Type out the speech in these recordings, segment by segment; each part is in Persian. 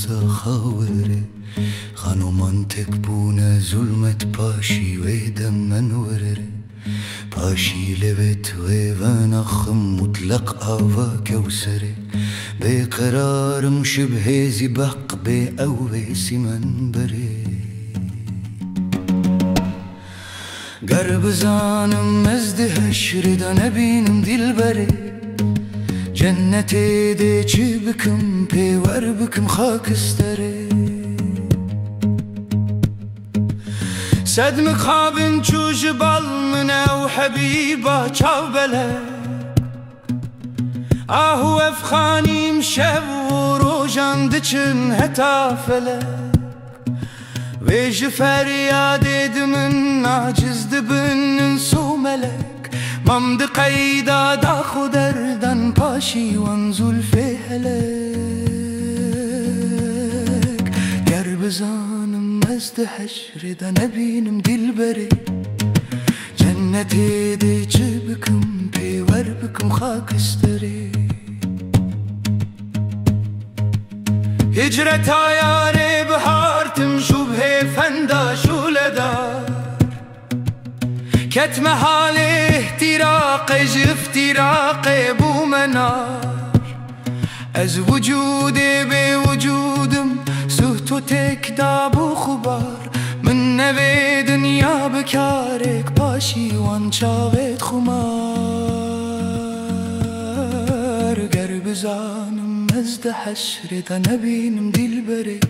نازا خاوره خانومان تکبونه ظلمت پاشی و دم منوره پاشی لبت و نخم مطلق آوا کوسره بقرارم شبه زبق به اویسی من بره قرب زانم ازده هشردا نبینم دل بره جنتي دي چی بکم پیور بکم خاکستره صدمك خابن چو جبال منه و حبیبا چاو بله آهو افخانیم شب و روژان دچن هتا فله ویج فریاد دمن ناجز دبن سو ملک مم د قیدا دا خودردن پاشی وانزول فی هلک گر بزانم از ده حشر دا نبینم دل بره جنتی دی چه بکم پیور بکم خاکستره هجرت آیار بهارتم شبه فندا شولدار كتم حال احتراق افتراق بو منار از وجودي بوجودم سهتو تكدا بو خبار من نوي دنيا بكارك باشي وان شاوت خمار قرب زانم ازد حشر دا نبينم دل بري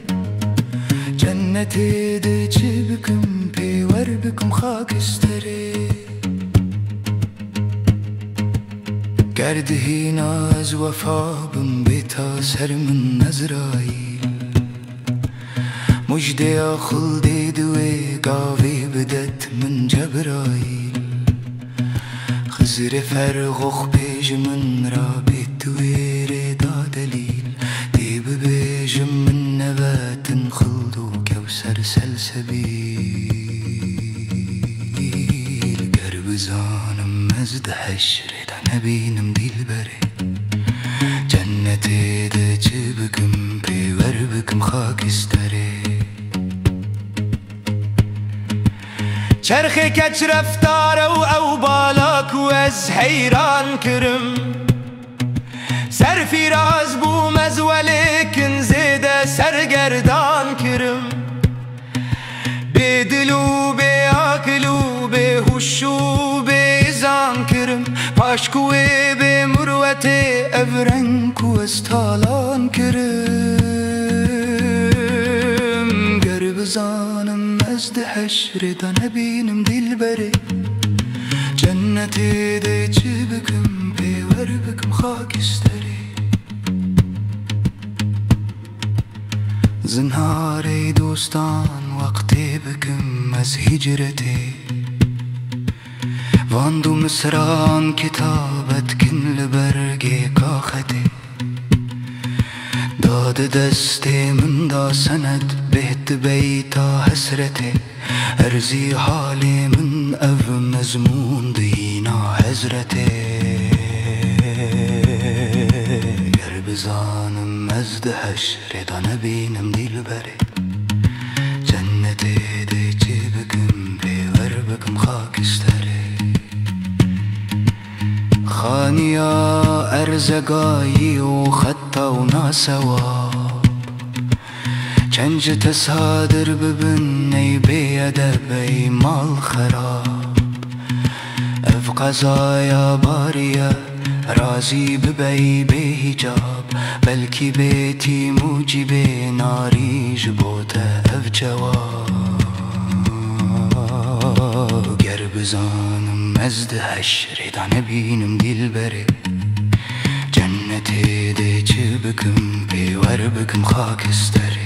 جنتي دي چه بكم پیور بكم خاکستره گرده ناز وفا بم بیتا سر من نزرائیل مجده آخل دیدوی گاوی بدت من جبرائیل خزر فرغخ پیج من را بیتوی ردا دلیل دی ببیج من نباتن خلدو کوسر سلسبیل قرب زانم ازد حشر دا نبینم دل بره جنتی ده چه بکم پیور بکم خاکستره چرخ کچ رفتاره و او بالاک و از حیران کرم سر فراز بوم از ولیکن زیده سرگردان کرم به دلو به آکلو به هوشو به زان کرم پاشکوی به مروت افرنکو استالان کرم گرب زانم از ده حشر دا نبینم دل بره جنتی ده چه بکم پیور بکم خاکستره زنهار ای دوستان وقتی بکم از هجرتی واندو مصران کتابت کن لبرگ کاختی داد دست من دا سند بهت بیتا حسرتی ارزی حال من او مزمون دینا حضرتی گر بزانم از ده حشر دا نبینم دل بره جنتی دی چه بکم پیور بکم خاکستره خانیا ارزگایی و خطا و ناسواب چنج تصادر ببن ای بیادب ای مال خراب اف قضایا باریا رازی ببی به حجاب بلکی بیتی موجی به ناری جبوت اف جواب گر بزانم از ده حشر دا نبینم دل بره جنتی ده چه بکم پیور بکم خاکستره